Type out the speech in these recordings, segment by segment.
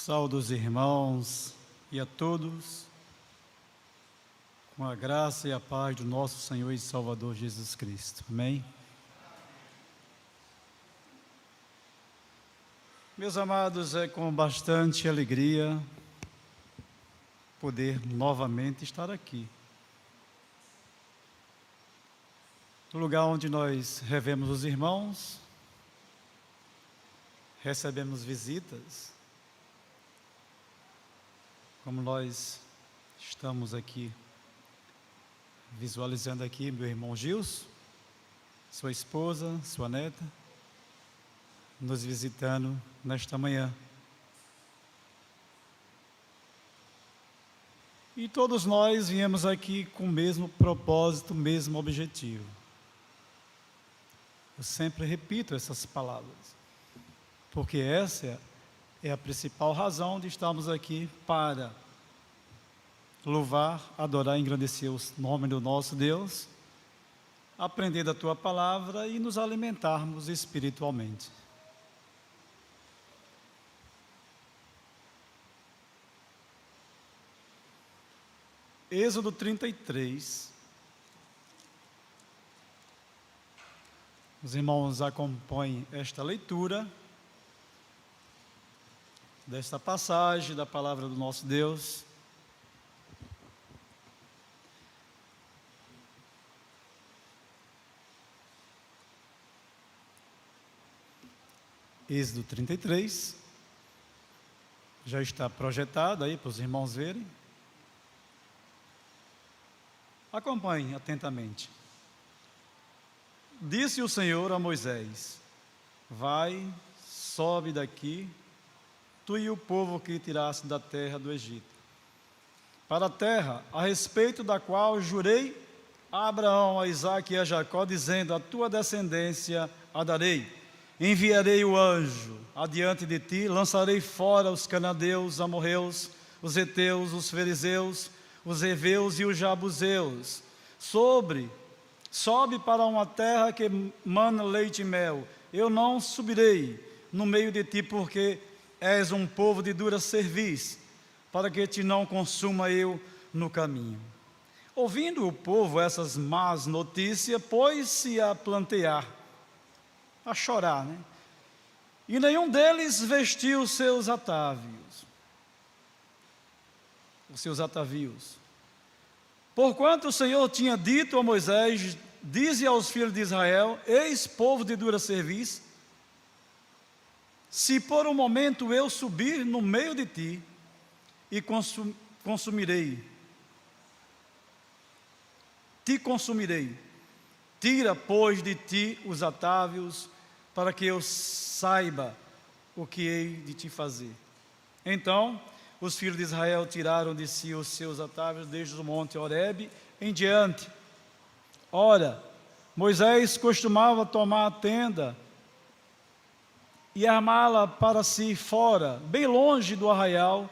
Saúdo os irmãos e a todos, com a graça e a paz do nosso Senhor e Salvador Jesus Cristo. Amém? Meus amados, é com bastante alegria poder novamente estar aqui. No lugar onde nós revemos os irmãos, recebemos visitas, como nós estamos aqui visualizando aqui meu irmão Gilson, sua esposa, sua neta, nos visitando nesta manhã. E todos nós viemos aqui com o mesmo propósito, o mesmo objetivo. Eu sempre repito essas palavras, porque essa é a principal razão de estarmos aqui, para louvar, adorar e engrandecer o nome do nosso Deus, aprender da Tua Palavra e nos alimentarmos espiritualmente. Êxodo 33. Os irmãos acompanhem esta leitura desta passagem da palavra do nosso Deus. Êxodo 33, já está projetado aí para os irmãos verem. Acompanhem atentamente. Disse o Senhor a Moisés: vai, sobe daqui, tu e o povo que tiraste da terra do Egito, para a terra a respeito da qual jurei a Abraão, a Isaque e a Jacó, dizendo: a tua descendência a darei. Enviarei o anjo adiante de ti, lançarei fora os cananeus, os amorreus, os heteus, os fariseus, os heveus e os jabuseus. Sobe para uma terra que mana leite e mel. Eu não subirei no meio de ti, porque és um povo de dura cerviz, para que te não consuma eu no caminho. Ouvindo o povo essas más notícias, pôs-se a plantear, a chorar, né? E nenhum deles vestiu os seus atavios. Porquanto o Senhor tinha dito a Moisés: dize aos filhos de Israel: eis povo de dura cerviz, se por um momento eu subir no meio de ti e te consumirei. Tira, pois, de ti os atávios, para que eu saiba o que hei de te fazer. Então os filhos de Israel tiraram de si os seus atávios desde o monte Horebe em diante. Ora, Moisés costumava tomar a tenda e armá-la para si fora, bem longe do arraial,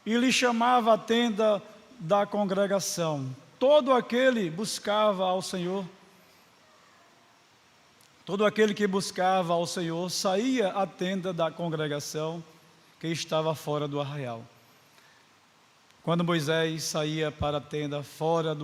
e lhe chamava a tenda da congregação. Todo aquele que buscava ao Senhor saía à tenda da congregação que estava fora do arraial. Quando Moisés saía para a tenda fora,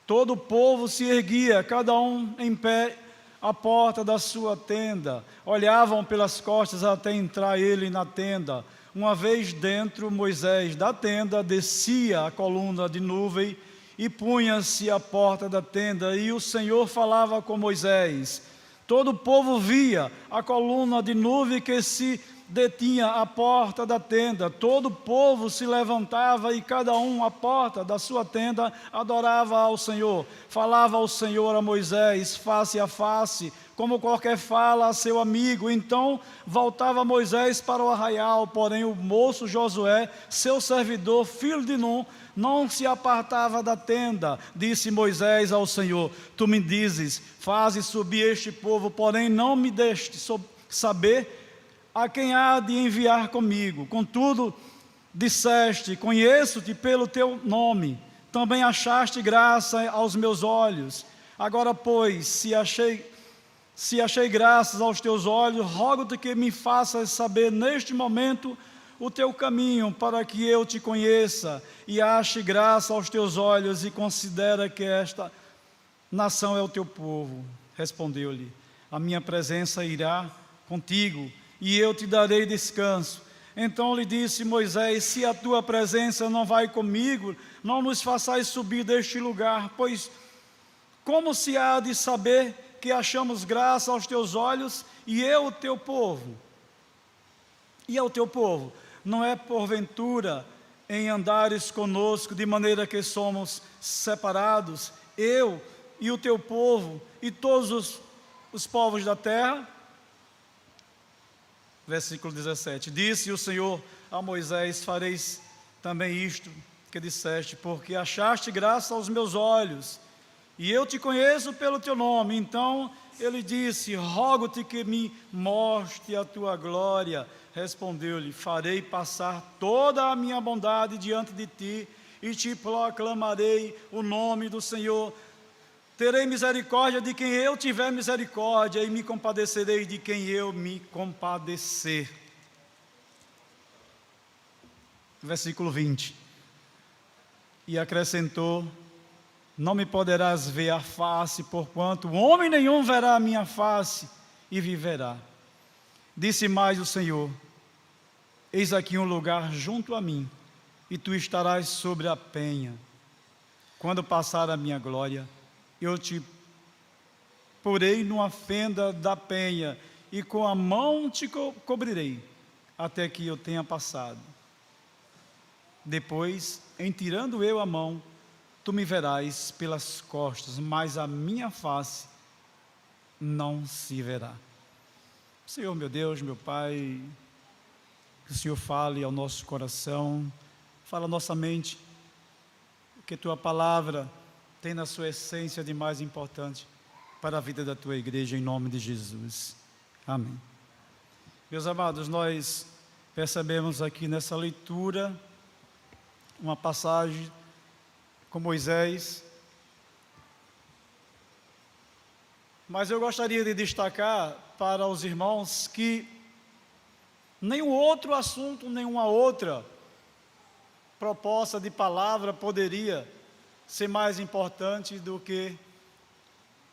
todo o povo se erguia, cada um em pé, à porta da sua tenda. Olhavam pelas costas até entrar ele na tenda. Uma vez dentro, Moisés da tenda descia a coluna de nuvem e punha-se à porta da tenda, e o Senhor falava com Moisés. Todo o povo via a coluna de nuvem que se detinha à porta da tenda. Todo o povo se levantava e cada um à porta da sua tenda adorava ao Senhor. Falava ao Senhor a Moisés face a face, como qualquer fala a seu amigo. Então voltava Moisés para o arraial, porém o moço Josué, seu servidor, filho de Nun, não se apartava da tenda. Disse Moisés ao Senhor: tu me dizes, faze subir este povo, porém não me deste saber a quem há de enviar comigo. Contudo, disseste: conheço-te pelo teu nome, também achaste graça aos meus olhos. Agora, pois, se achei se achei graças aos teus olhos, rogo-te que me faças saber neste momento o teu caminho, para que eu te conheça e ache graça aos teus olhos, e considera que esta nação é o teu povo. Respondeu-lhe: a minha presença irá contigo, e eu te darei descanso. Então lhe disse Moisés: se a tua presença não vai comigo, não nos façais subir deste lugar, pois como se há de saber que achamos graça aos teus olhos, e eu, o teu povo? E ao teu povo, não é porventura em andares conosco, de maneira que somos separados, eu e o teu povo, e todos os povos da terra? Versículo 17, disse o Senhor a Moisés: fareis também isto que disseste, porque achaste graça aos meus olhos, e eu te conheço pelo teu nome. Então ele disse: rogo-te que me mostre a tua glória. Respondeu-lhe: farei passar toda a minha bondade diante de ti, e te proclamarei o nome do Senhor. Terei misericórdia de quem eu tiver misericórdia, e me compadecerei de quem eu me compadecer. Versículo 20. E acrescentou: não me poderás ver a face, porquanto homem nenhum verá a minha face e viverá. Disse mais o Senhor: eis aqui um lugar junto a mim, e tu estarás sobre a penha. Quando passar a minha glória, eu te porei numa fenda da penha, e com a mão te cobrirei, até que eu tenha passado. Depois, em tirando eu a mão, tu me verás pelas costas, mas a minha face não se verá. Senhor, meu Deus, meu Pai, que o Senhor fale ao nosso coração, fala à nossa mente, o que tua palavra tem na sua essência de mais importante para a vida da tua igreja, em nome de Jesus. Amém. Meus amados, nós percebemos aqui nessa leitura uma passagem com Moisés, mas eu gostaria de destacar para os irmãos que nenhum outro assunto, nenhuma outra proposta de palavra poderia ser mais importante do que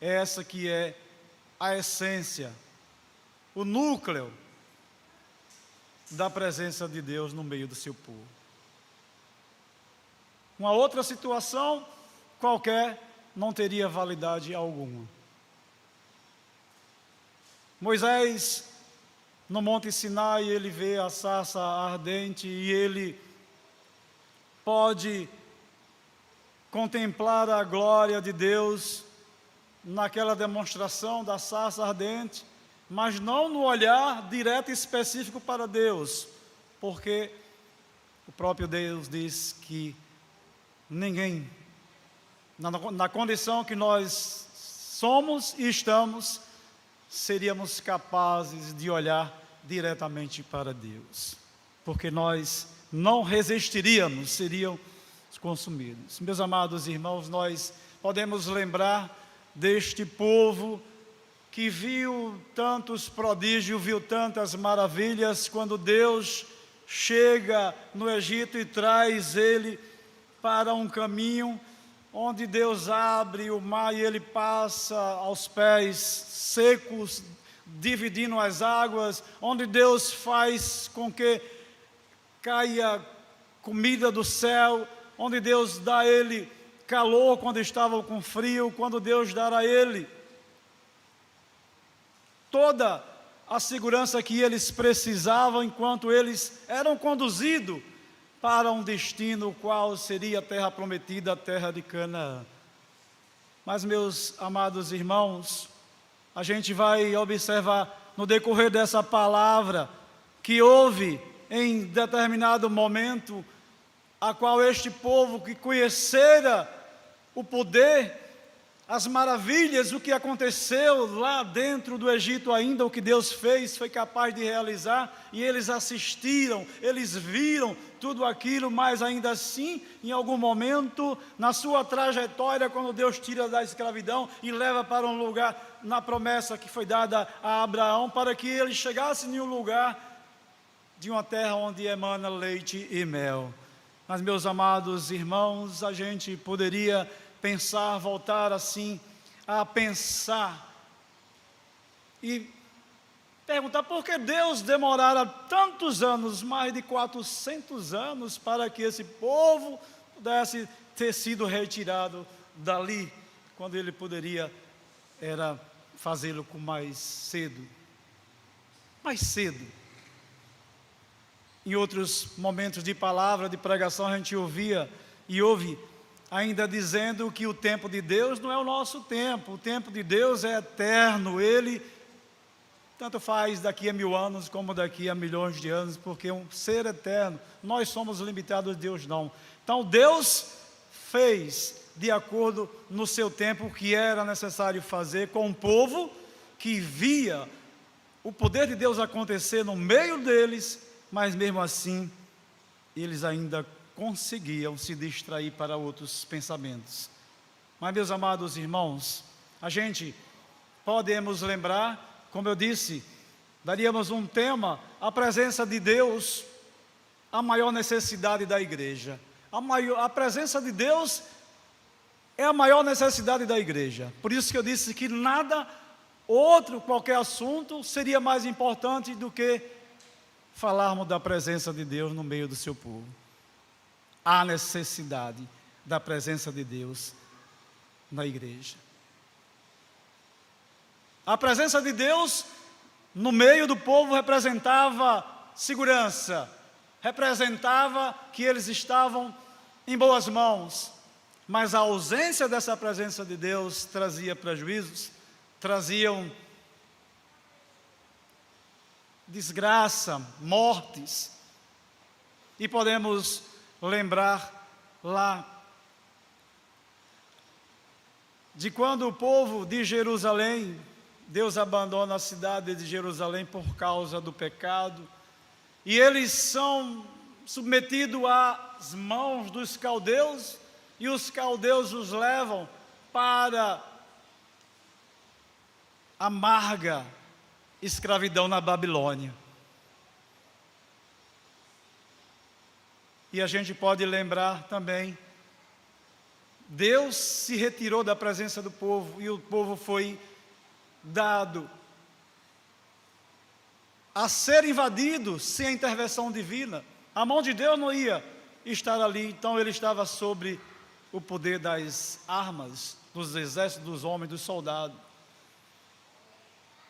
essa, que é a essência, o núcleo da presença de Deus no meio do seu povo. Uma outra situação qualquer não teria validade alguma. Moisés, no Monte Sinai, ele vê a sarça ardente e ele pode contemplar a glória de Deus naquela demonstração da sarça ardente, mas não no olhar direto e específico para Deus, porque o próprio Deus diz que ninguém, na condição que nós somos e estamos, seríamos capazes de olhar diretamente para Deus, porque nós não resistiríamos, seríamos consumidos. Meus amados irmãos, nós podemos lembrar deste povo que viu tantos prodígios, viu tantas maravilhas, quando Deus chega no Egito e traz ele para um caminho onde Deus abre o mar e ele passa aos pés secos, dividindo as águas, onde Deus faz com que caia comida do céu, onde Deus dá a ele calor quando estavam com frio, quando Deus dá a ele toda a segurança que eles precisavam enquanto eles eram conduzidos para um destino qual seria a terra prometida, a terra de Canaã. Mas, meus amados irmãos, a gente vai observar no decorrer dessa palavra que houve em determinado momento a qual este povo que conhecera o poder, as maravilhas, o que aconteceu lá dentro do Egito ainda, o que Deus fez, foi capaz de realizar, e eles assistiram, eles viram tudo aquilo, mas ainda assim, em algum momento, na sua trajetória, quando Deus tira da escravidão e leva para um lugar, na promessa que foi dada a Abraão, para que ele chegasse em um lugar de uma terra onde emana leite e mel. Mas, meus amados irmãos, a gente poderia pensar, voltar assim, a pensar e perguntar por que Deus demorara tantos anos, mais de 400 anos, para que esse povo pudesse ter sido retirado dali, quando ele poderia era fazê-lo com mais cedo. Mais cedo. Em outros momentos de palavra, de pregação, a gente ouvia e ouve ainda dizendo que o tempo de Deus não é o nosso tempo. O tempo de Deus é eterno. Ele tanto faz daqui a 1000 anos como daqui a milhões de anos, porque é um ser eterno. Nós somos limitados, Deus não. Então Deus fez de acordo no seu tempo o que era necessário fazer com um povo que via o poder de Deus acontecer no meio deles, mas mesmo assim, eles ainda conseguiam se distrair para outros pensamentos. Mas, meus amados irmãos, a gente podemos lembrar, como eu disse, daríamos um tema, a presença de Deus, a maior necessidade da igreja. A presença de Deus é a maior necessidade da igreja. Por isso que eu disse que nada outro, qualquer assunto, seria mais importante do que falarmos da presença de Deus no meio do seu povo. Há necessidade da presença de Deus na igreja. A presença de Deus no meio do povo representava segurança, representava que eles estavam em boas mãos, mas a ausência dessa presença de Deus trazia prejuízos, traziam desgraça, mortes. E podemos lembrar lá de quando o povo de Jerusalém, Deus abandona a cidade de Jerusalém por causa do pecado, e eles são submetidos às mãos dos caldeus, e os caldeus os levam para a amarga escravidão na Babilônia. E a gente pode lembrar também, Deus se retirou da presença do povo, e o povo foi dado a ser invadido sem a intervenção divina. A mão de Deus não ia estar ali, então ele estava sobre o poder das armas, dos exércitos, dos homens, dos soldados.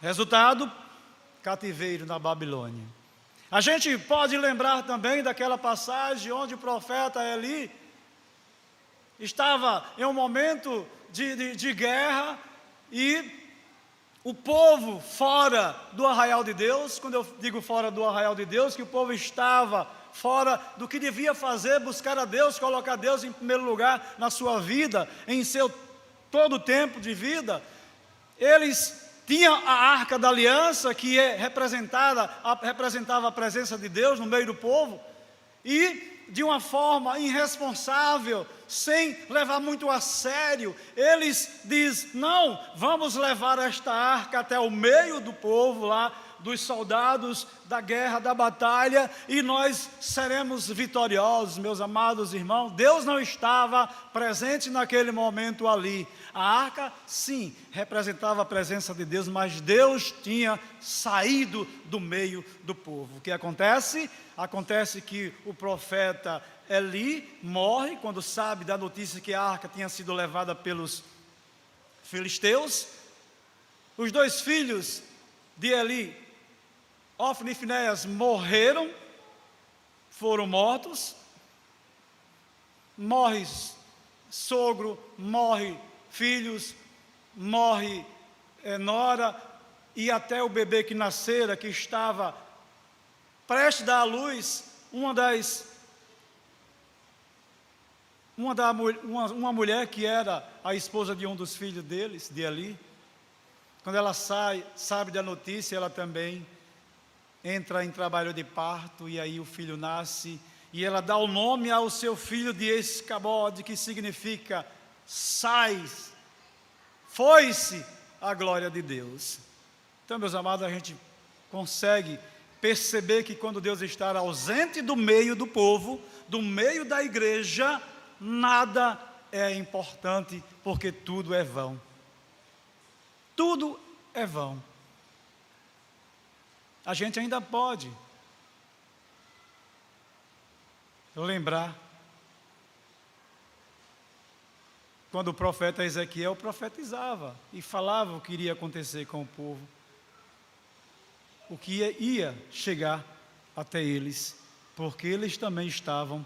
Resultado, cativeiro na Babilônia. A gente pode lembrar também daquela passagem onde o profeta Eli estava em um momento de guerra e o povo fora do arraial de Deus. Quando eu digo fora do arraial de Deus, que o povo estava fora do que devia fazer, buscar a Deus, colocar Deus em primeiro lugar na sua vida, em seu todo o tempo de vida. Eles tinham a arca da aliança, que representava a presença de Deus no meio do povo, e de uma forma irresponsável, sem levar muito a sério, eles dizem: não, vamos levar esta arca até o meio do povo lá, dos soldados da guerra, da batalha, e nós seremos vitoriosos. Meus amados irmãos, Deus não estava presente naquele momento ali. A arca, sim, representava a presença de Deus, mas Deus tinha saído do meio do povo. O que acontece? Acontece que o profeta Eli morre quando sabe da notícia que a arca tinha sido levada pelos filisteus. Os 2 filhos de Eli, Ofni e Finéias, morreram, foram mortos. Morre sogro, morre filhos, morre nora, e até o bebê que nascera, que estava prestes a dar à luz, uma mulher que era a esposa de um dos filhos deles, de Eli, quando ela sabe da notícia, ela também entra em trabalho de parto, e aí o filho nasce, E ela dá o nome ao seu filho de Escabode, que significa sai, foi-se a glória de Deus. Então, meus amados, a gente consegue perceber que quando Deus está ausente do meio do povo, do meio da igreja, nada é importante, porque tudo é vão. Tudo é vão. A gente ainda pode lembrar quando o profeta Ezequiel profetizava e falava o que iria acontecer com o povo, o que ia chegar até eles, porque eles também estavam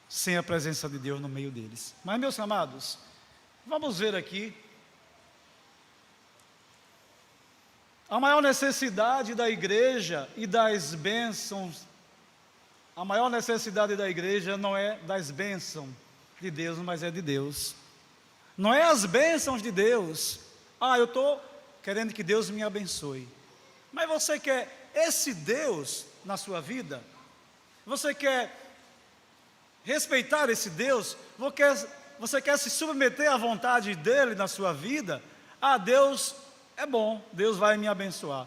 sem a presença de Deus no meio deles. Mas, meus amados, vamos ver aqui a maior necessidade da igreja e das bênçãos. A maior necessidade da igreja não é das bênçãos de Deus, mas é de Deus. Não é as bênçãos de Deus. Eu estou querendo que Deus me abençoe. Mas você quer esse Deus na sua vida? Você quer respeitar esse Deus? Você quer se submeter à vontade dele na sua vida? Deus é bom, Deus vai me abençoar.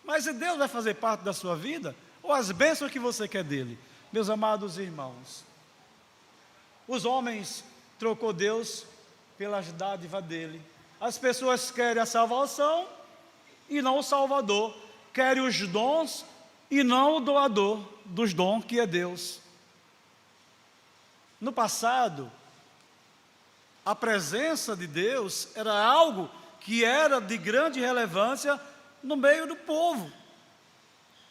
Mas Deus vai fazer parte da sua vida? Ou as bênçãos que você quer dele? Meus amados irmãos, os homens trocou Deus pelas dádivas dele. As pessoas querem a salvação e não o Salvador, querem os dons e não o doador dos dons, que é Deus. No passado, a presença de Deus era algo que era de grande relevância no meio do povo,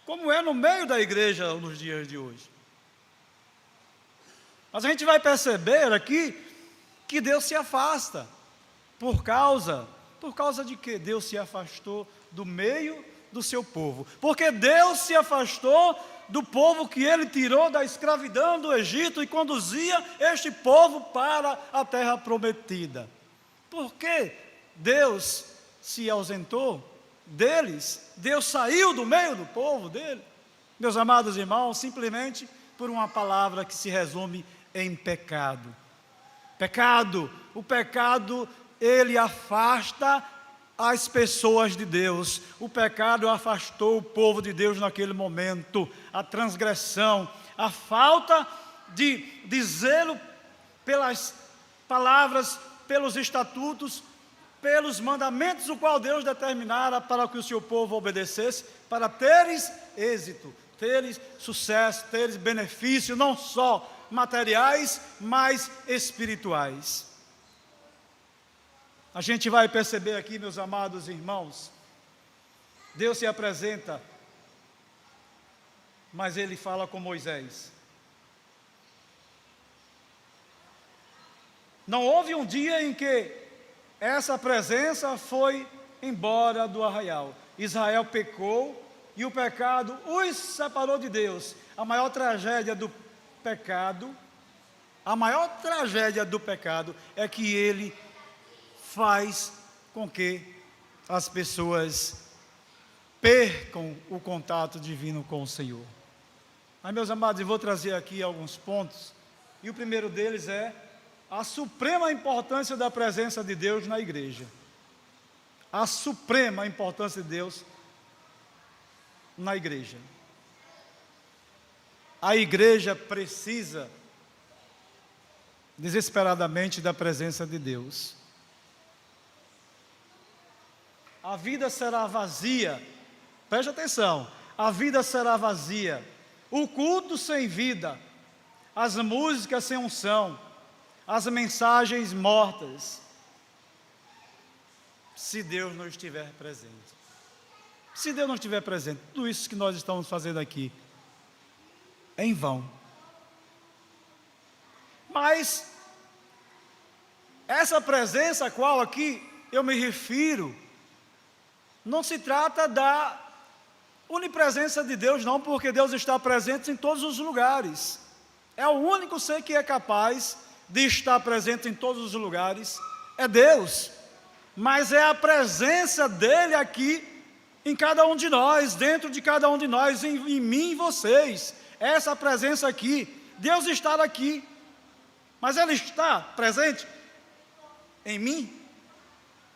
como é no meio da igreja nos dias de hoje. Mas a gente vai perceber aqui que Deus se afasta. Por causa de que Deus se afastou do meio do seu povo? Porque Deus se afastou do povo que Ele tirou da escravidão do Egito e conduzia este povo para a terra prometida. Por que Deus se ausentou deles? Deus saiu do meio do povo dele? Meus amados irmãos, simplesmente por uma palavra que se resume em pecado. Pecado. O pecado, ele afasta as pessoas de Deus. O pecado afastou o povo de Deus naquele momento. A transgressão, a falta de zelo pelas palavras, pelos estatutos, pelos mandamentos, o qual Deus determinara para que o seu povo obedecesse, para teres êxito, teres sucesso, teres benefício, não só materiais, mas espirituais. A gente vai perceber aqui, meus amados irmãos, Deus se apresenta, mas Ele fala com Moisés. Não houve um dia em que essa presença foi embora do arraial. Israel pecou e o pecado os separou de Deus. A maior tragédia do pecado é que ele faz com que as pessoas percam o contato divino com o Senhor. Mas, meus amados, eu vou trazer aqui alguns pontos, e o primeiro deles é a suprema importância da presença de Deus na igreja. A suprema importância de Deus na igreja. A igreja precisa desesperadamente da presença de Deus. A vida será vazia, preste atenção, a vida será vazia, o culto sem vida, as músicas sem unção, as mensagens mortas, se Deus não estiver presente. Se Deus não estiver presente, tudo isso que nós estamos fazendo aqui é em vão. Mas essa presença a qual aqui eu me refiro, não se trata da onipresença de Deus, não, porque Deus está presente em todos os lugares. É o único ser que é capaz de estar presente em todos os lugares, é Deus. Mas é a presença dele aqui em cada um de nós, dentro de cada um de nós, em mim e vocês. Essa presença aqui, Deus está aqui, mas Ele está presente em mim,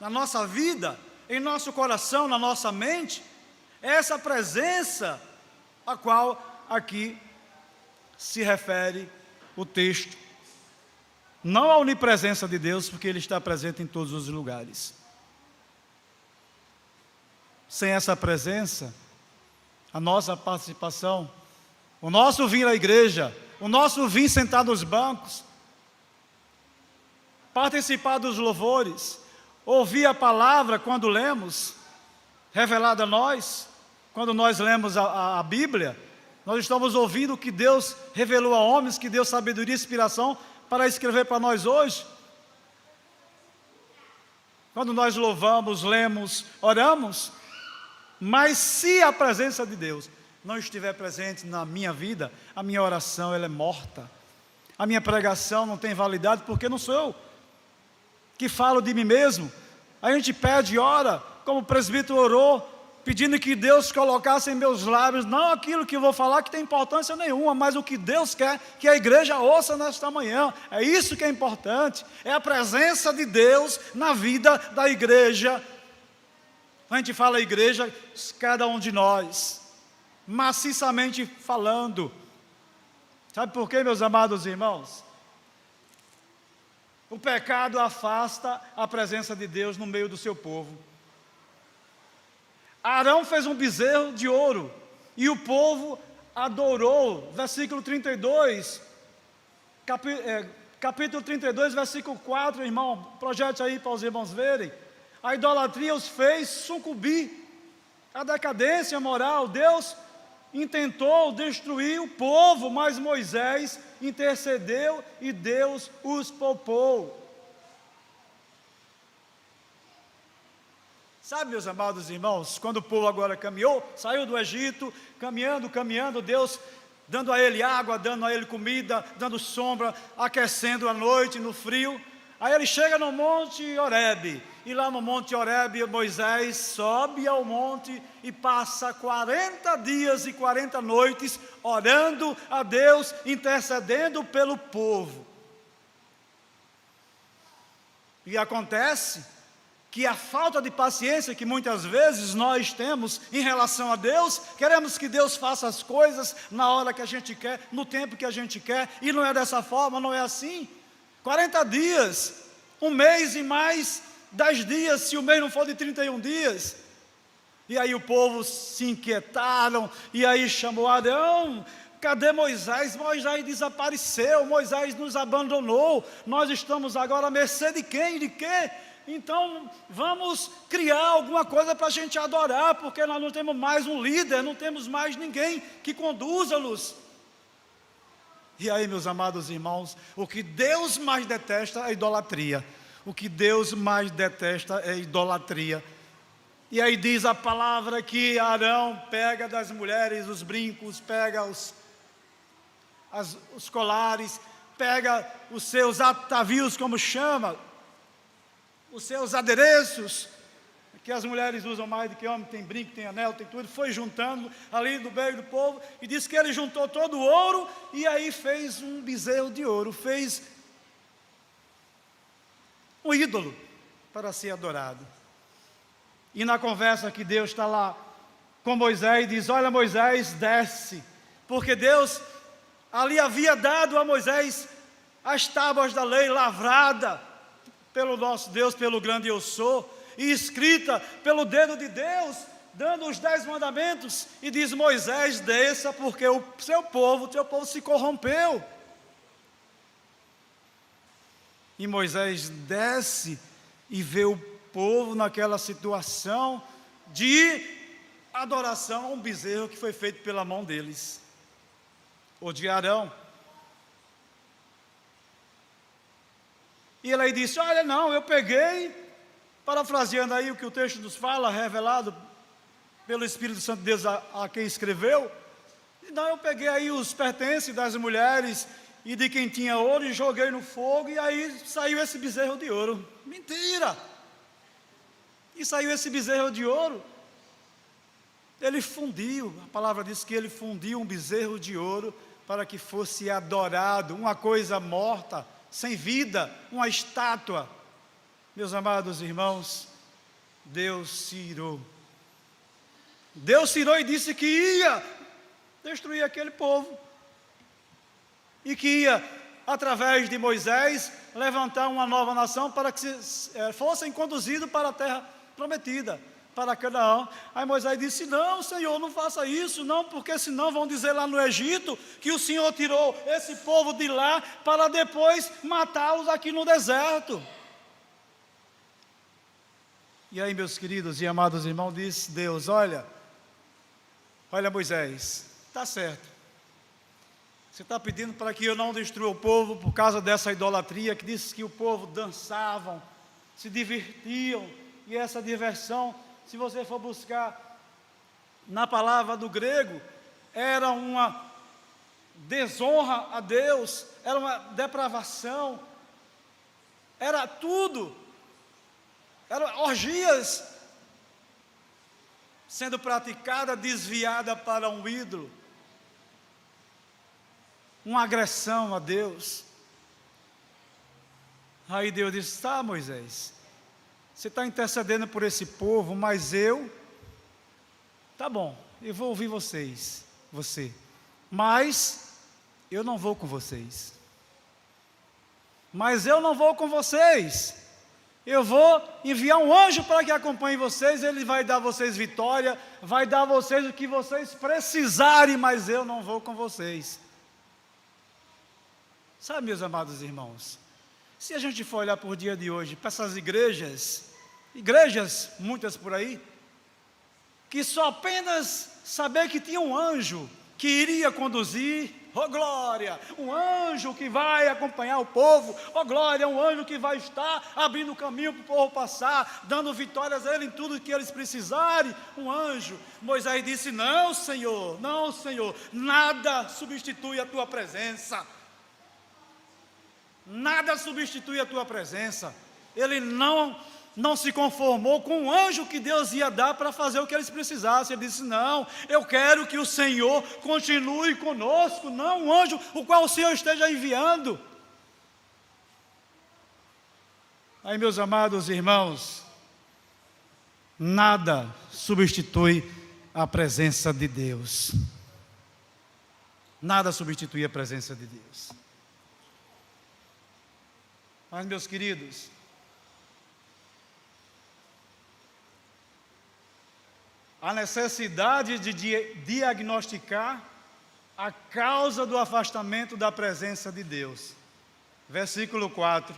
na nossa vida, em nosso coração, na nossa mente. Essa presença a qual aqui se refere o texto. Não a onipresença de Deus, porque Ele está presente em todos os lugares. Sem essa presença, a nossa participação, o nosso vir à igreja, o nosso vir sentar nos bancos, participar dos louvores, ouvir a palavra quando lemos, revelada a nós, quando nós lemos a Bíblia, nós estamos ouvindo o que Deus revelou a homens, que deu sabedoria e inspiração para escrever para nós hoje. Quando nós louvamos, lemos, oramos, mas se a presença de Deus não estiver presente na minha vida, a minha oração ela é morta, a minha pregação não tem validade, porque não sou eu que falo de mim mesmo. A gente pede e ora, como o presbítero orou, pedindo que Deus colocasse em meus lábios, não aquilo que eu vou falar que tem importância nenhuma, mas o que Deus quer que a igreja ouça nesta manhã. É isso que é importante, é a presença de Deus na vida da igreja. A gente fala igreja, cada um de nós, maciçamente falando. Sabe por quê, meus amados irmãos? O pecado afasta a presença de Deus no meio do seu povo. Arão fez um bezerro de ouro, e o povo adorou. Versículo 32, capítulo 32, versículo 4, irmão, projete aí para os irmãos verem. A idolatria os fez sucumbir à decadência moral. Deus intentou destruir o povo, mas Moisés intercedeu e Deus os poupou. Sabe, meus amados irmãos, quando o povo agora caminhou, saiu do Egito, caminhando, Deus dando a ele água, dando a ele comida, dando sombra, aquecendo a noite no frio. Aí ele chega no monte Horebe, e lá no monte Horebe, Moisés sobe ao monte e passa 40 dias e 40 noites orando a Deus, intercedendo pelo povo. E acontece que a falta de paciência que muitas vezes nós temos em relação a Deus, queremos que Deus faça as coisas na hora que a gente quer, no tempo que a gente quer, e não é dessa forma, não é assim. 40 dias, um mês e mais 10 dias, se o mês não for de 31 dias. E aí o povo se inquietaram, e aí chamou Arão. Cadê Moisés? Moisés desapareceu, Moisés nos abandonou, nós estamos agora à mercê de quem? De quê? Então vamos criar alguma coisa para a gente adorar, porque nós não temos mais um líder, não temos mais ninguém que conduza-nos. E aí, meus amados irmãos, o que Deus mais detesta é a idolatria. O que Deus mais detesta é a idolatria. E aí diz a palavra que Arão pega das mulheres os brincos, pega os colares, pega os seus atavios, como chama, os seus adereços, que as mulheres usam mais do que homem, tem brinco, tem anel, tem tudo, foi juntando ali no meio do povo, e diz que ele juntou todo o ouro, e aí fez um bezerro de ouro, fez um ídolo para ser adorado. E na conversa que Deus está lá com Moisés, diz: olha, Moisés, desce, porque Deus ali havia dado a Moisés as tábuas da lei lavrada pelo nosso Deus, pelo grande eu sou, e escrita pelo dedo de Deus, dando os 10 mandamentos, e diz: Moisés, desça, porque o teu povo se corrompeu. E Moisés desce e vê o povo naquela situação de adoração a um bezerro que foi feito pela mão deles, ou de Arão. E ele aí disse: olha, não, eu peguei, parafraseando aí o que o texto nos fala, revelado pelo Espírito Santo de Deus a quem escreveu, não, eu peguei aí os pertences das mulheres e de quem tinha ouro e joguei no fogo, e aí saiu esse bezerro de ouro. Mentira! E saiu esse bezerro de ouro. Ele fundiu, a palavra diz que ele fundiu um bezerro de ouro para que fosse adorado, uma coisa morta, sem vida, uma estátua. Meus amados irmãos, Deus se irou. Deus se irou e disse que ia destruir aquele povo. E que ia, através de Moisés, levantar uma nova nação para que fossem conduzidos para a terra prometida, para Canaã. Aí Moisés disse: não, Senhor, não faça isso, não, porque senão vão dizer lá no Egito que o Senhor tirou esse povo de lá para depois matá-los aqui no deserto. E aí, meus queridos e amados irmãos, disse Deus: olha Moisés, está certo, você está pedindo para que eu não destrua o povo por causa dessa idolatria, que diz que o povo dançavam, se divertiam, e essa diversão, se você for buscar na palavra do grego, era uma desonra a Deus, era uma depravação, era tudo, eram orgias sendo praticada, desviada para um ídolo, uma agressão a Deus. Aí Deus disse: tá, Moisés, você está intercedendo por esse povo, mas tá bom, eu vou ouvir você, mas eu não vou com vocês. Eu vou enviar um anjo para que acompanhe vocês, ele vai dar a vocês vitória, vai dar a vocês o que vocês precisarem, mas eu não vou com vocês. Sabe, meus amados irmãos, se a gente for olhar por dia de hoje, para essas igrejas, muitas por aí, que só apenas saber que tinha um anjo que iria conduzir, oh glória, um anjo que vai acompanhar o povo, oh glória, um anjo que vai estar abrindo o caminho para o povo passar, dando vitórias a ele em tudo que eles precisarem, um anjo. Moisés disse: não, Senhor, nada substitui a tua presença, nada substitui a tua presença. Ele não se conformou com o anjo que Deus ia dar para fazer o que eles precisassem. Ele disse: não, eu quero que o Senhor continue conosco, não um anjo o qual o Senhor esteja enviando. Aí, meus amados irmãos, nada substitui a presença de Deus. Nada substitui a presença de Deus. Mas, meus queridos, a necessidade de diagnosticar a causa do afastamento da presença de Deus. Versículo 4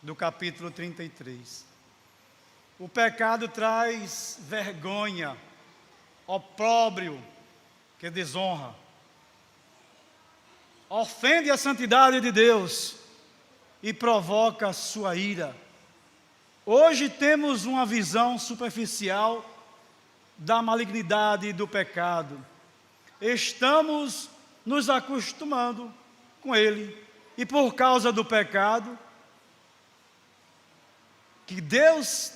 do capítulo 33. O pecado traz vergonha, opróbrio, que desonra, ofende a santidade de Deus e provoca a sua ira. Hoje temos uma visão superficial da malignidade do pecado. Estamos nos acostumando com ele, e por causa do pecado, que Deus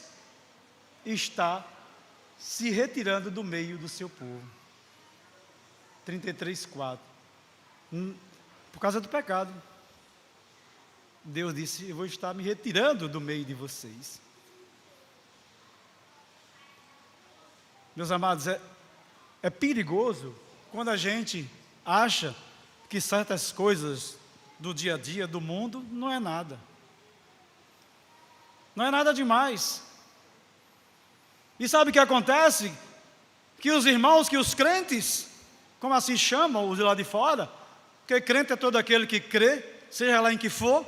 está se retirando do meio do seu povo. 33:4. Por causa do pecado, Deus disse: eu vou estar me retirando do meio de vocês. Meus amados, é perigoso quando a gente acha que certas coisas do dia a dia, do mundo, não é nada. Não é nada demais. E sabe o que acontece? Que os irmãos, que os crentes, como assim chamam os de lá de fora, porque crente é todo aquele que crê, seja lá em que for,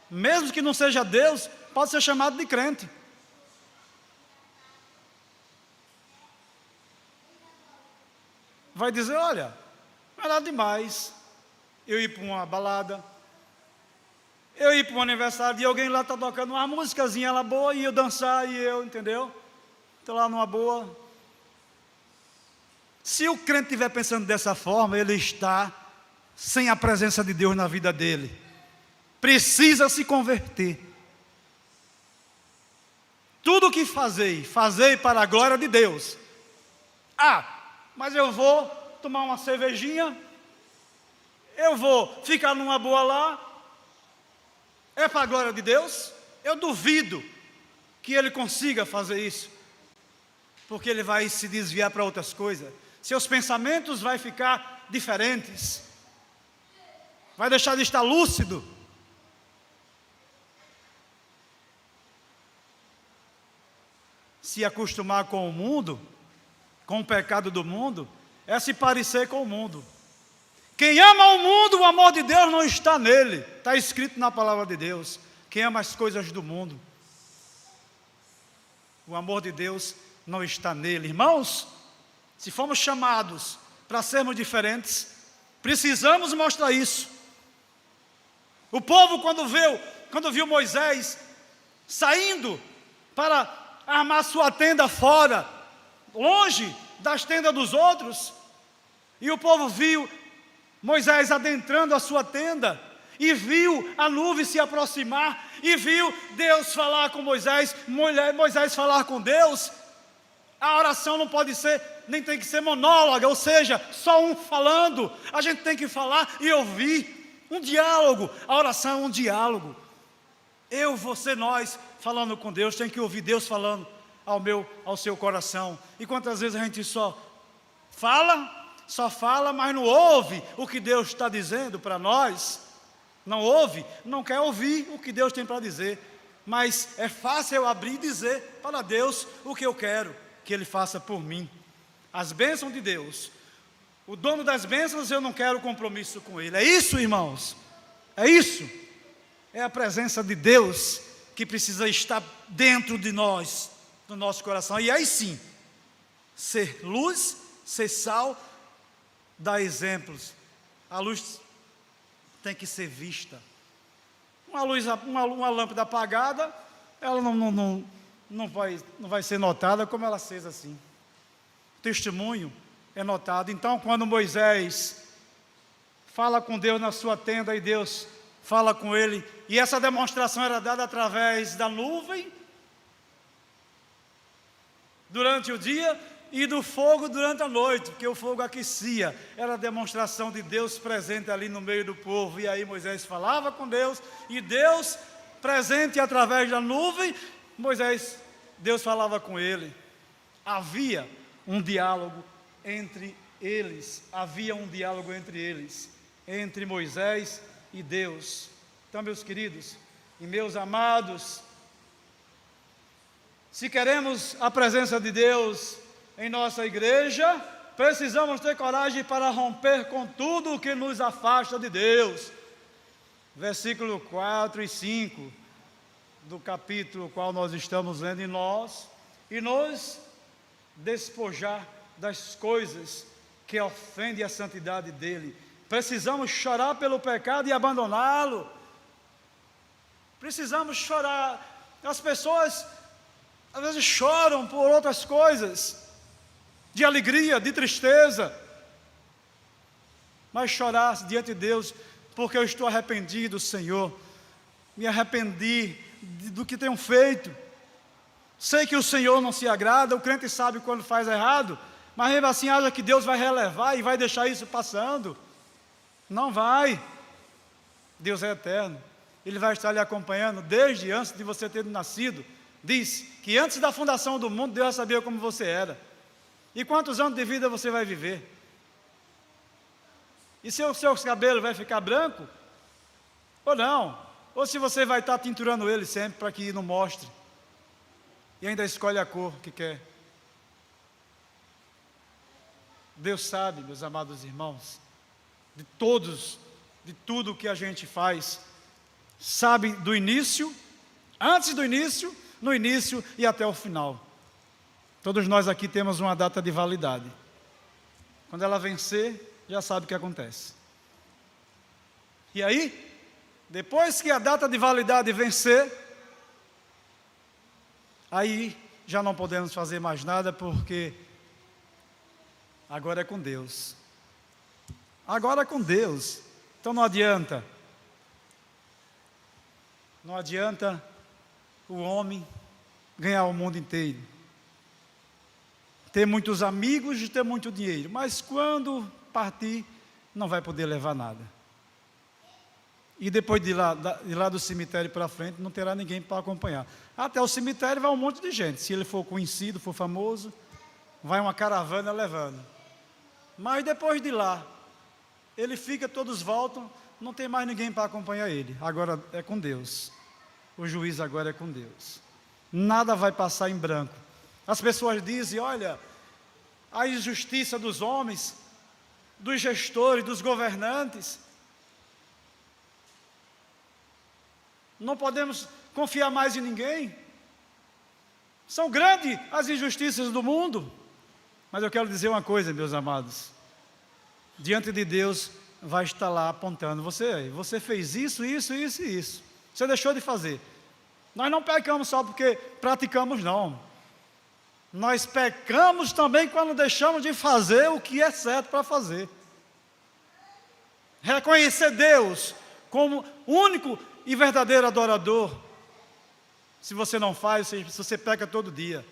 mesmo que não seja Deus, pode ser chamado de crente. Vai dizer: olha, não é nada demais eu ir para uma balada, eu ir para um aniversário e alguém lá está tocando uma musicazinha lá boa e eu dançar e eu, entendeu? Estou lá numa boa. Se o crente estiver pensando dessa forma, ele está sem a presença de Deus na vida dele. Precisa se converter. Tudo o que fazei para a glória de Deus, Mas eu vou tomar uma cervejinha, eu vou ficar numa boa lá, é para a glória de Deus? Eu duvido que ele consiga fazer isso, porque ele vai se desviar para outras coisas, seus pensamentos vão ficar diferentes, vai deixar de estar lúcido. Se acostumar com o mundo, com o pecado do mundo, é se parecer com o mundo. Quem ama o mundo, o amor de Deus não está nele. Está escrito na palavra de Deus. Quem ama as coisas do mundo, o amor de Deus não está nele. Irmãos, se fomos chamados para sermos diferentes, precisamos mostrar isso. O povo, quando viu Moisés saindo para armar sua tenda fora, longe das tendas dos outros, e o povo viu Moisés adentrando a sua tenda, e viu a nuvem se aproximar, e viu Deus falar com Moisés, Moisés falar com Deus. A oração não pode ser, nem tem que ser monóloga, ou seja, só um falando. A gente tem que falar e ouvir, um diálogo. A oração é um diálogo. Eu, você, nós, falando com Deus, tem que ouvir Deus falando ao seu coração. E quantas vezes a gente só fala, mas não ouve o que Deus está dizendo para nós. Não ouve, não quer ouvir o que Deus tem para dizer. Mas é fácil eu abrir e dizer para Deus o que eu quero que Ele faça por mim. As bênçãos de Deus, o dono das bênçãos, eu não quero compromisso com Ele. É isso, irmãos, é isso. É a presença de Deus que precisa estar dentro de nós, no nosso coração. E aí sim, ser luz, ser sal, dar exemplos. A luz tem que ser vista. Uma lâmpada apagada, ela não vai ser notada como ela acesa assim. O testemunho é notado. Então, quando Moisés fala com Deus na sua tenda e Deus fala com ele, e essa demonstração era dada através da nuvem durante o dia e do fogo durante a noite, porque o fogo aquecia, era a demonstração de Deus presente ali no meio do povo. E aí Moisés falava com Deus, e Deus presente através da nuvem, Deus falava com ele. Havia um diálogo entre eles, entre Moisés e Deus. Então, meus queridos e meus amados, se queremos a presença de Deus em nossa igreja, precisamos ter coragem para romper com tudo o que nos afasta de Deus. Versículo 4 e 5 do capítulo qual nós estamos lendo, e nos despojar das coisas que ofendem a santidade dele. Precisamos chorar pelo pecado e abandoná-lo. Precisamos chorar. As pessoas às vezes choram por outras coisas, de alegria, de tristeza, mas chorar diante de Deus, porque eu estou arrependido, Senhor, me arrependi do que tenho feito. Sei que o Senhor não se agrada, o crente sabe quando faz errado, mas mesmo assim acha que Deus vai relevar e vai deixar isso passando. Não vai. Deus é eterno, Ele vai estar lhe acompanhando desde antes de você ter nascido. Diz que antes da fundação do mundo, Deus já sabia como você era, e quantos anos de vida você vai viver, e se o seu cabelo vai ficar branco, ou não, ou se você vai estar tinturando ele sempre, para que não mostre, e ainda escolhe a cor que quer. Deus sabe, meus amados irmãos, de tudo que a gente faz, sabe do início, antes do início, no início e até o final. Todos nós aqui temos uma data de validade. Quando ela vencer, já sabe o que acontece. E aí, depois que a data de validade vencer, aí já não podemos fazer mais nada, porque agora é com Deus. Agora é com Deus. Então não adianta. Não adianta o homem ganhar o mundo inteiro, ter muitos amigos e ter muito dinheiro, mas quando partir, não vai poder levar nada. E depois de lá do cemitério para frente, não terá ninguém para acompanhar. Até o cemitério vai um monte de gente. Se ele for conhecido, for famoso, vai uma caravana levando. Mas depois de lá, ele fica, todos voltam, não tem mais ninguém para acompanhar ele. Agora é com Deus. O juiz agora é com Deus. Nada vai passar em branco. As pessoas dizem, olha, a injustiça dos homens, dos gestores, dos governantes. Não podemos confiar mais em ninguém. São grandes as injustiças do mundo. Mas eu quero dizer uma coisa, meus amados. Diante de Deus vai estar lá apontando. Você fez isso, isso, isso e isso. Você deixou de fazer. Nós não pecamos só porque praticamos, não. Nós pecamos também quando deixamos de fazer o que é certo para fazer. Reconhecer Deus como único e verdadeiro adorador. Se você não faz, você peca todo dia.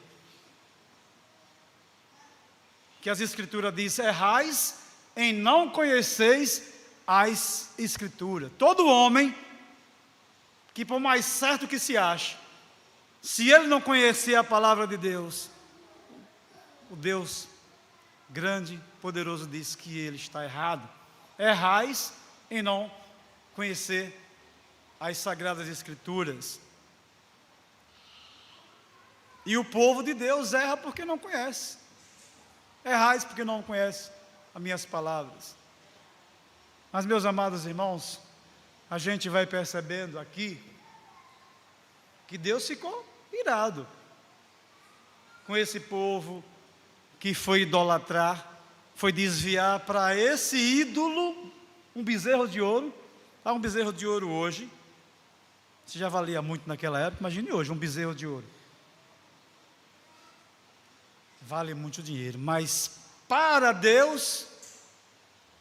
Que as Escrituras dizem, errais em não conheceis as Escrituras. Todo homem, que por mais certo que se ache, se ele não conhecer a palavra de Deus, o Deus grande, poderoso diz que ele está errado. Errais em não conhecer as Sagradas Escrituras. E o povo de Deus erra porque não conhece. Errais porque não conhece as minhas palavras. Mas, meus amados irmãos, a gente vai percebendo aqui que Deus ficou irado com esse povo que foi idolatrar, foi desviar para esse ídolo, um bezerro de ouro. Há um bezerro de ouro hoje, isso já valia muito naquela época, imagine hoje, um bezerro de ouro. Vale muito dinheiro, mas para Deus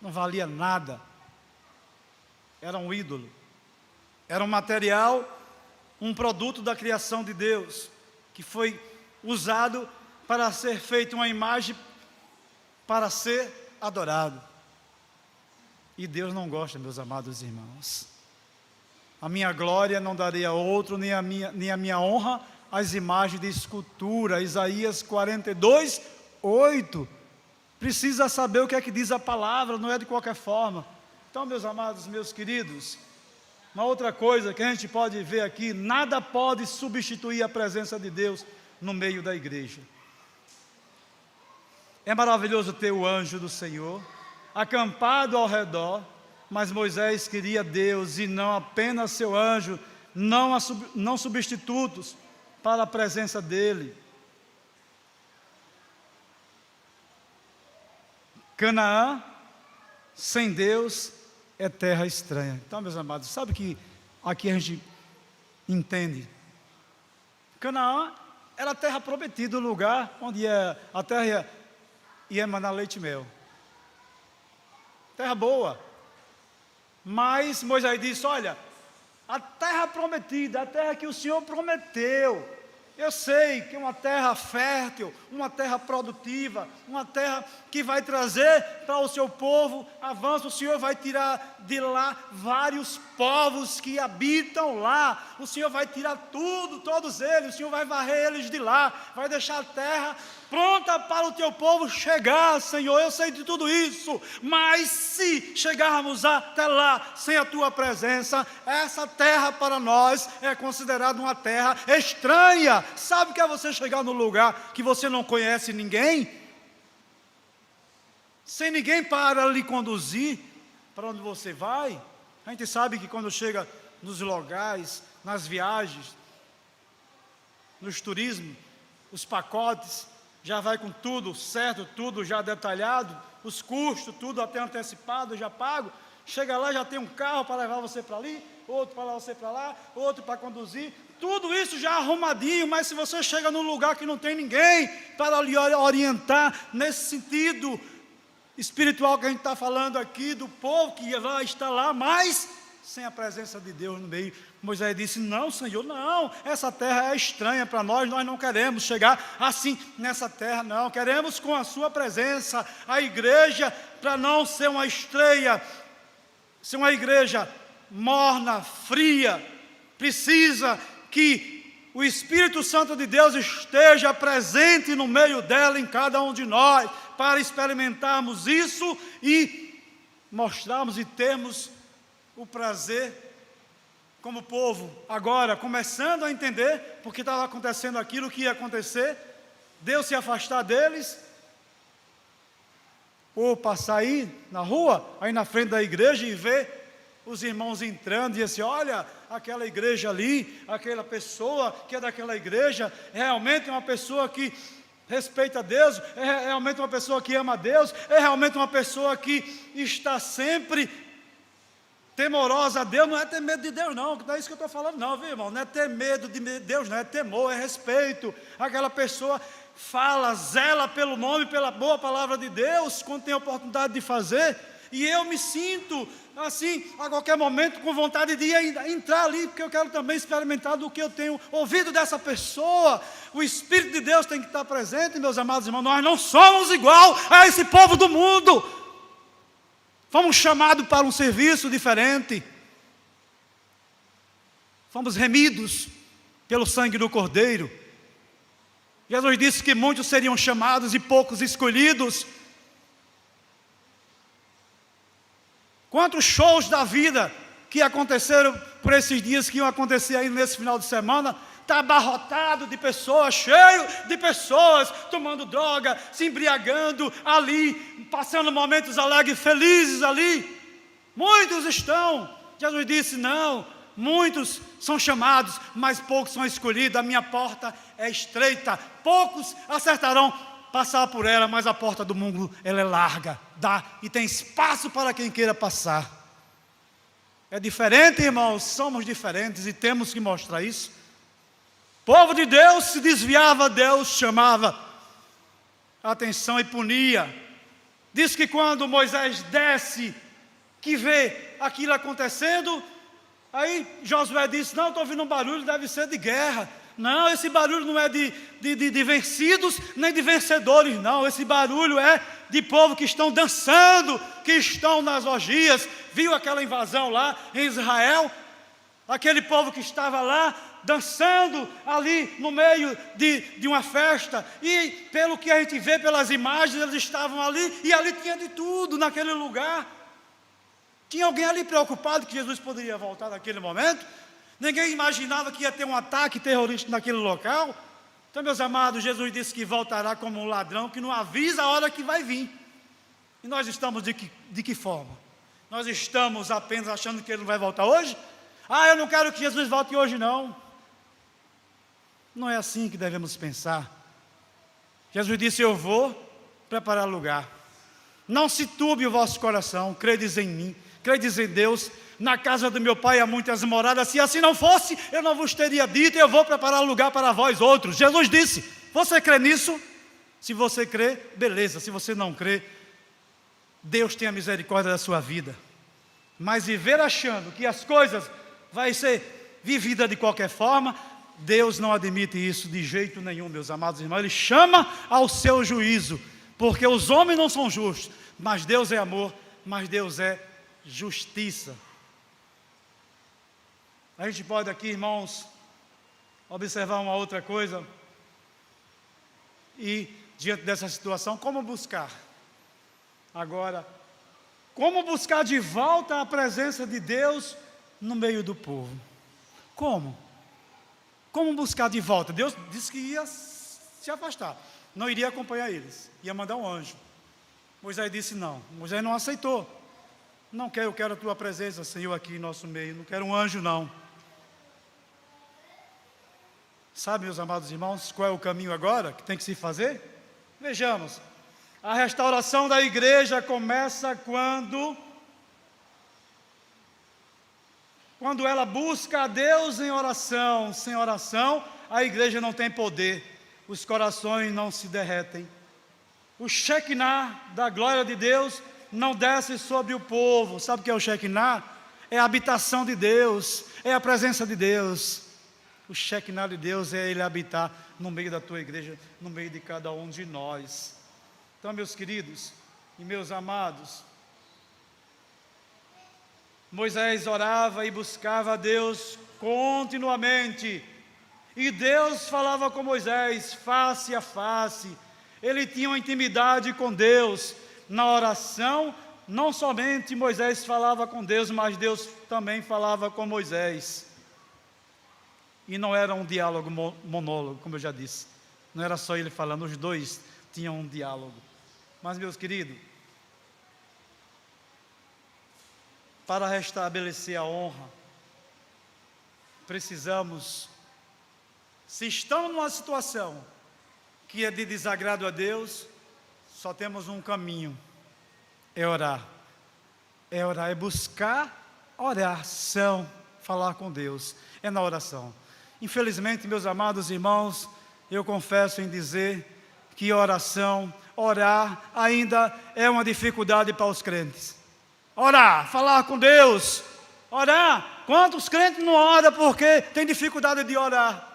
não valia nada. Era um ídolo, era um material, um produto da criação de Deus, que foi usado para ser feita uma imagem, para ser adorado. E Deus não gosta, meus amados irmãos. A minha glória não darei a outro, nem a minha honra às imagens de escultura. Isaías 42, 8. Precisa saber o que é que diz a palavra, não é de qualquer forma. Então, meus amados, meus queridos, uma outra coisa que a gente pode ver aqui, nada pode substituir a presença de Deus no meio da igreja. É maravilhoso ter o anjo do Senhor acampado ao redor, mas Moisés queria Deus e não apenas seu anjo, não substitutos para a presença dele. Canaã, sem Deus, é terra estranha. Então, meus amados, sabe que aqui a gente entende? Canaã era a terra prometida, o lugar onde a terra ia emanar leite e mel. Terra boa. Mas Moisés disse, olha, a terra prometida, a terra que o Senhor prometeu, eu sei que é uma terra fértil, uma terra produtiva, uma terra que vai trazer para o seu povo avanço. O Senhor vai tirar de lá vários povos que habitam lá. O Senhor vai tirar todos eles, o Senhor vai varrer eles de lá, vai deixar a terra pronta para o teu povo chegar, Senhor. Eu sei de tudo isso, mas se chegarmos até lá sem a tua presença, essa terra para nós é considerada uma terra estranha. Sabe o que é você chegar num lugar que você não conhece ninguém? Sem ninguém para lhe conduzir para onde você vai? A gente sabe que quando chega nos lugares, nas viagens, nos turismos, os pacotes, já vai com tudo certo, tudo já detalhado, os custos, tudo até antecipado, já pago. Chega lá, já tem um carro para levar você para ali, outro para levar você para lá, outro para conduzir, tudo isso já arrumadinho. Mas se você chega num lugar que não tem ninguém para lhe orientar nesse sentido espiritual que a gente está falando aqui, do povo que vai estar lá, mas sem a presença de Deus no meio. Moisés disse: não, Senhor, não, essa terra é estranha para nós não queremos chegar assim nessa terra, não, queremos com a sua presença. A igreja, para não ser uma estreia, ser uma igreja morna, fria, precisa que o Espírito Santo de Deus esteja presente no meio dela, em cada um de nós, para experimentarmos isso e mostrarmos e termos o prazer como povo, agora começando a entender porque estava acontecendo aquilo que ia acontecer, Deus se afastar deles, ou passar aí na rua, aí na frente da igreja e ver os irmãos entrando e assim: olha, aquela igreja ali, aquela pessoa que é daquela igreja, é realmente uma pessoa que respeita a Deus, é realmente uma pessoa que ama a Deus, é realmente uma pessoa que está sempre temorosa a Deus. Não é ter medo de Deus não é isso que eu estou falando não, viu, irmão? Não é ter medo de Deus, não é temor, é respeito. Aquela pessoa fala, zela pelo nome, pela boa palavra de Deus, quando tem a oportunidade de fazer. E eu me sinto assim, a qualquer momento, com vontade de entrar ali, porque eu quero também experimentar do que eu tenho ouvido dessa pessoa. O Espírito de Deus tem que estar presente, meus amados irmãos. Nós não somos igual a esse povo do mundo. Fomos chamados para um serviço diferente. Fomos remidos pelo sangue do Cordeiro. Jesus disse que muitos seriam chamados e poucos escolhidos. Quantos shows da vida que aconteceram por esses dias, que iam acontecer ainda nesse final de semana, está abarrotado de pessoas, cheio de pessoas, tomando droga, se embriagando ali, passando momentos alegres, felizes ali. Muitos estão. Jesus disse: não, muitos são chamados, mas poucos são escolhidos. A minha porta é estreita, poucos acertarão passar por ela, mas a porta do mundo, ela é larga, dá e tem espaço para quem queira passar. É diferente, irmãos, somos diferentes e temos que mostrar isso. O povo de Deus se desviava, Deus chamava a atenção e punia. Diz que quando Moisés desce, que vê aquilo acontecendo, aí Josué disse: não, estou ouvindo um barulho, deve ser de guerra. Não, esse barulho não é de vencidos, nem de vencedores, não. Esse barulho é de povo que estão dançando, que estão nas orgias. Viu aquela invasão lá em Israel? Aquele povo que estava lá, dançando ali no meio de uma festa. E pelo que a gente vê pelas imagens, eles estavam ali, e ali tinha de tudo naquele lugar. Tinha alguém ali preocupado que Jesus poderia voltar naquele momento? Ninguém imaginava que ia ter um ataque terrorista naquele local. Então, meus amados, Jesus disse que voltará como um ladrão que não avisa a hora que vai vir. E nós estamos de que forma? Nós estamos apenas achando que ele não vai voltar hoje? Eu não quero que Jesus volte hoje, não. Não é assim que devemos pensar. Jesus disse: eu vou preparar lugar. Não se turbe o vosso coração, credes em mim, credes em Deus. Na casa do meu pai há muitas moradas. Se assim não fosse, eu não vos teria dito: eu vou preparar lugar para vós outros. Jesus disse: você crê nisso? Se você crê, beleza. Se você não crê, Deus tenha misericórdia da sua vida. Mas viver achando que as coisas vai ser vivida de qualquer forma, Deus não admite isso de jeito nenhum, meus amados irmãos. Ele chama ao seu juízo, porque os homens não são justos, mas Deus é amor, mas Deus é justiça. A gente pode aqui, irmãos, observar uma outra coisa. E diante dessa situação, como buscar? Agora, como buscar de volta a presença de Deus no meio do povo? Como? Como buscar de volta? Deus disse que ia se afastar, não iria acompanhar eles, ia mandar um anjo. Moisés disse não. Moisés não aceitou. Não quero, eu quero a tua presença, Senhor, aqui em nosso meio. Não quero um anjo, não. Sabe, meus amados irmãos, qual é o caminho agora que tem que se fazer? Vejamos. A restauração da igreja começa quando ela busca a Deus em oração. Sem oração, a igreja não tem poder, os corações não se derretem. O Shekinah da glória de Deus não desce sobre o povo. Sabe o que é o Shekinah? é a habitação de Deus, é a presença de Deus. O Shekinah de Deus é Ele habitar no meio da tua igreja, no meio de cada um de nós. Então, meus queridos e meus amados, Moisés orava e buscava a Deus continuamente, e Deus falava com Moisés face a face. Ele tinha uma intimidade com Deus. Na oração, não somente Moisés falava com Deus, mas Deus também falava com Moisés. E não era um diálogo monólogo, como eu já disse. Não era só ele falando, os dois tinham um diálogo. Mas, meus queridos, para restabelecer a honra, precisamos, se estamos numa situação que é de desagrado a Deus, só temos um caminho: é orar. É orar, é buscar oração, falar com Deus, é na oração. Infelizmente, meus amados irmãos, eu confesso em dizer que oração, orar, ainda é uma dificuldade para os crentes. Orar, falar com Deus, orar. Quantos crentes não oram porque tem dificuldade de orar?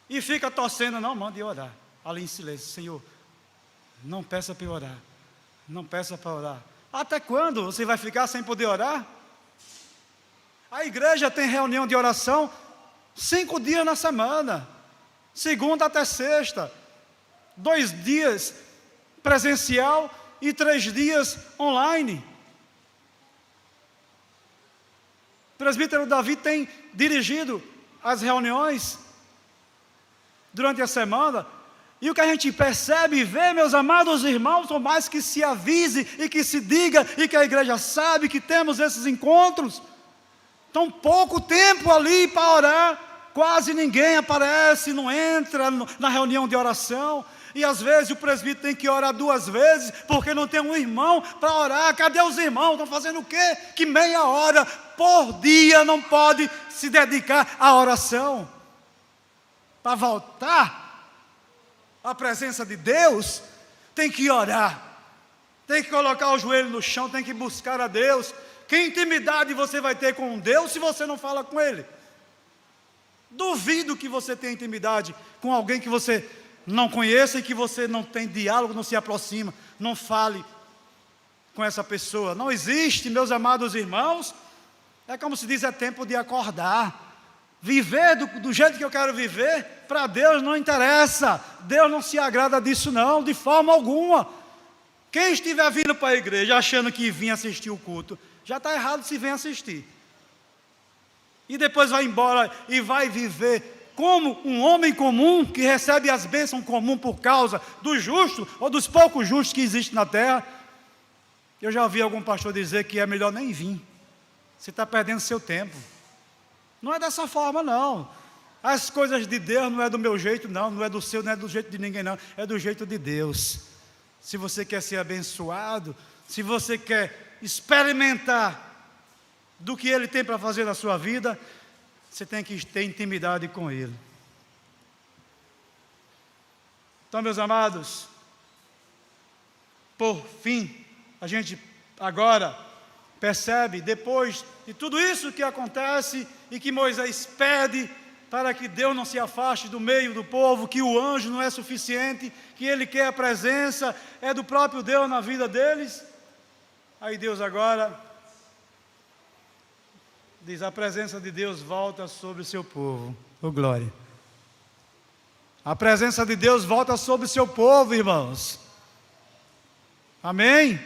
E fica torcendo, não, mande orar. Ali em silêncio, Senhor, não peça para eu orar. Não peça para orar. Até quando você vai ficar sem poder orar? A igreja tem reunião de oração 5 dias na semana, segunda até sexta, 2 dias presencial e 3 dias online. O presbítero Davi tem dirigido as reuniões durante a semana, e o que a gente percebe e vê, meus amados irmãos, por mais que se avise e que se diga, e que a igreja sabe que temos esses encontros, tão pouco tempo ali para orar, quase ninguém aparece, não entra na reunião de oração, e às vezes o presbítero tem que orar 2 vezes, porque não tem um irmão para orar. Cadê os irmãos? Estão fazendo o quê? Que meia hora por dia não pode se dedicar à oração. Para voltar à presença de Deus, tem que orar, tem que colocar o joelho no chão, tem que buscar a Deus. Que intimidade você vai ter com Deus se você não fala com Ele? Duvido que você tenha intimidade com alguém que você não conheça e que você não tem diálogo, não se aproxima, não fale com essa pessoa. Não existe, meus amados irmãos. É como se diz, é tempo de acordar. Viver do jeito que eu quero viver, para Deus não interessa. Deus não se agrada disso não, de forma alguma. Quem estiver vindo para a igreja achando que vinha assistir o culto, já está errado se vem assistir. E depois vai embora e vai viver como um homem comum, que recebe as bênçãos comuns por causa dos justos, ou dos poucos justos que existem na terra. Eu já ouvi algum pastor dizer que é melhor nem vir. Você está perdendo seu tempo. Não é dessa forma não. As coisas de Deus não é do meu jeito não, não é do seu, não é do jeito de ninguém não, é do jeito de Deus. Se você quer ser abençoado, se você quer experimentar do que Ele tem para fazer na sua vida, você tem que ter intimidade com Ele. Então, meus amados, por fim, a gente agora percebe, depois de tudo isso que acontece e que Moisés pede para que Deus não se afaste do meio do povo, que o anjo não é suficiente, que ele quer a presença, é do próprio Deus na vida deles. Aí Deus agora diz, a presença de Deus volta sobre o seu povo. Oh, glória! A presença de Deus volta sobre o seu povo, irmãos. Amém?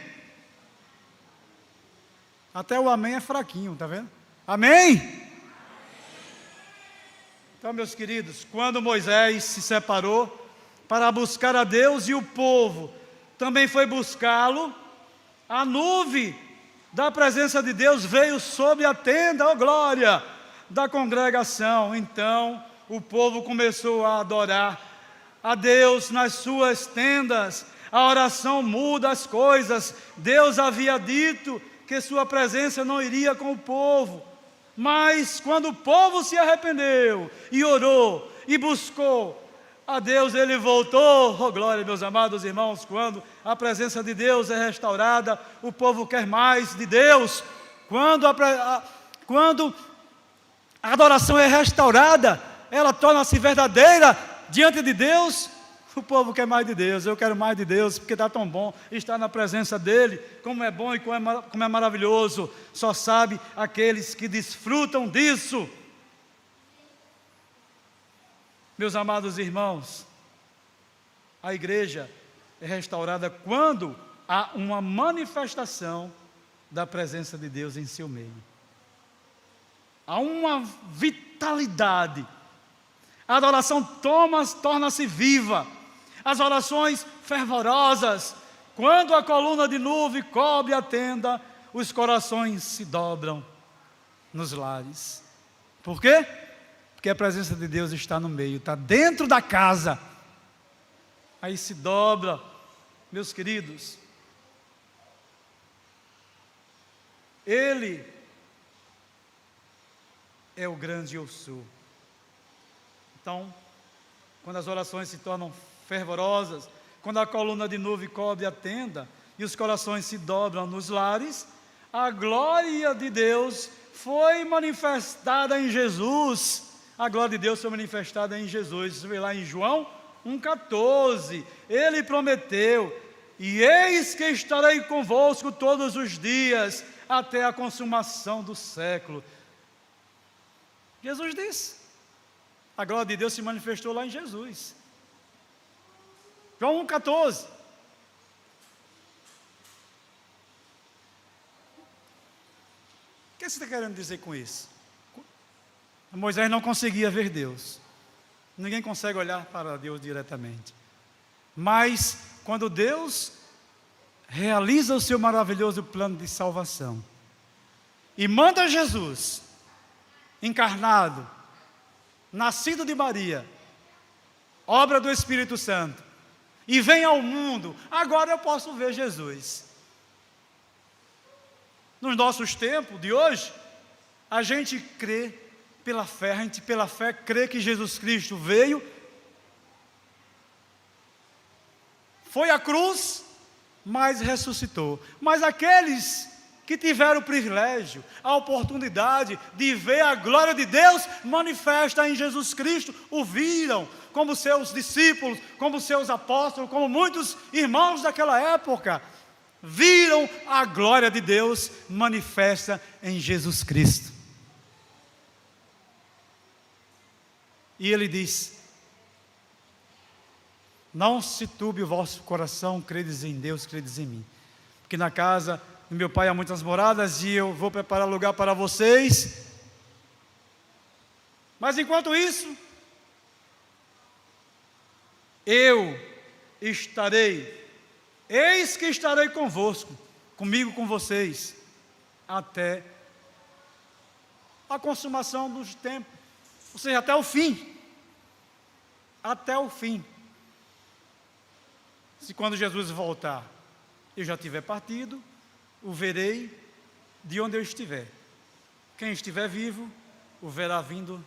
Até o amém é fraquinho, tá vendo? Amém? Então, meus queridos, quando Moisés se separou para buscar a Deus e o povo também foi buscá-lo, a nuvem da presença de Deus veio sobre a tenda, oh glória, da congregação. Então o povo começou a adorar a Deus nas suas tendas. A oração muda as coisas. Deus havia dito que sua presença não iria com o povo, mas quando o povo se arrependeu e orou e buscou a Deus Ele voltou. Oh glória, meus amados irmãos, quando a presença de Deus é restaurada, o povo quer mais de Deus. Quando a adoração é restaurada, ela torna-se verdadeira diante de Deus. O povo quer mais de Deus. Eu quero mais de Deus, porque está tão bom estar na presença dEle. Como é bom e como é maravilhoso. Só sabe aqueles que desfrutam disso. Meus amados irmãos, a igreja é restaurada quando há uma manifestação da presença de Deus em seu meio. Há uma vitalidade. A adoração torna-se viva. As orações fervorosas. Quando a coluna de nuvem cobre a tenda, os corações se dobram nos lares. Por quê? Porque a presença de Deus está no meio, está dentro da casa. Aí se dobra, meus queridos. Ele é o grande eu sou. Então, quando as orações se tornam fervorosas, quando a coluna de nuvem cobre a tenda e os corações se dobram nos lares, a glória de Deus foi manifestada em Jesus. A glória de Deus foi manifestada em Jesus. Você vê lá em João 1,14. Ele prometeu: e eis que estarei convosco todos os dias, até a consumação do século. Jesus disse. A glória de Deus se manifestou lá em Jesus. João 1,14. O que você está querendo dizer com isso? Moisés não conseguia ver Deus. Ninguém consegue olhar para Deus diretamente. Mas, quando Deus realiza o seu maravilhoso plano de salvação e manda Jesus, encarnado, nascido de Maria, obra do Espírito Santo, e vem ao mundo, agora eu posso ver Jesus. Nos nossos tempos de hoje, a gente crê pela fé, a gente pela fé crê que Jesus Cristo veio, foi à cruz, mas ressuscitou. Mas aqueles que tiveram o privilégio, a oportunidade de ver a glória de Deus manifesta em Jesus Cristo, o viram como seus discípulos, como seus apóstolos, como muitos irmãos daquela época, viram a glória de Deus manifesta em Jesus Cristo. E ele diz: não se turbe o vosso coração, credes em Deus, credes em mim, porque na casa do meu pai há muitas moradas, e eu vou preparar lugar para vocês. Mas enquanto isso, eu estarei, eis que estarei convosco, comigo, com vocês, até a consumação dos tempos, ou seja, até o fim. Até o fim. Se quando Jesus voltar, eu já tiver partido, o verei de onde eu estiver. Quem estiver vivo, o verá vindo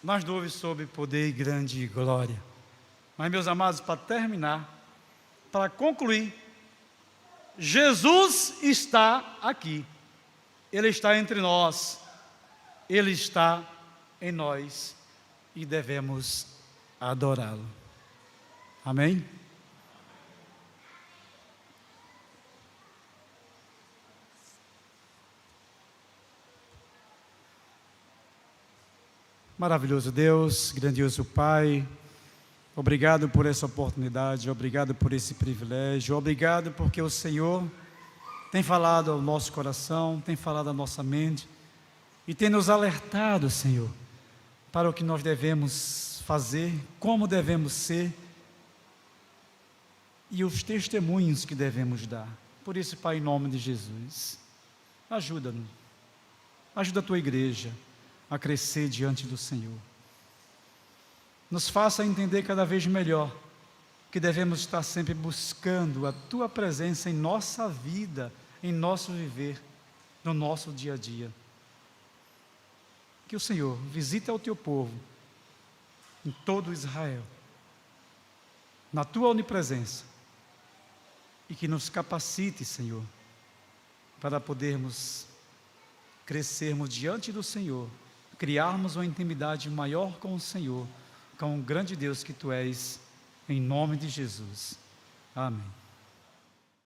nas nuvens sob poder e grande glória. Mas, meus amados, para terminar, para concluir, Jesus está aqui. Ele está entre nós. Ele está em nós e devemos adorá-lo. Amém? Maravilhoso Deus, grandioso Pai, obrigado por essa oportunidade, obrigado por esse privilégio, obrigado porque o Senhor tem falado ao nosso coração, tem falado à nossa mente e tem nos alertado, Senhor, para o que nós devemos fazer, como devemos ser e os testemunhos que devemos dar. Por isso, Pai, em nome de Jesus, ajuda-nos, ajuda a Tua igreja a crescer diante do Senhor. Nos faça entender cada vez melhor que devemos estar sempre buscando a Tua presença em nossa vida, em nosso viver, no nosso dia a dia. Que o Senhor visite ao Teu povo em todo Israel, na tua onipresença, e que nos capacite, Senhor, para podermos crescermos diante do Senhor, criarmos uma intimidade maior com o Senhor, com o grande Deus que Tu és, em nome de Jesus. Amém.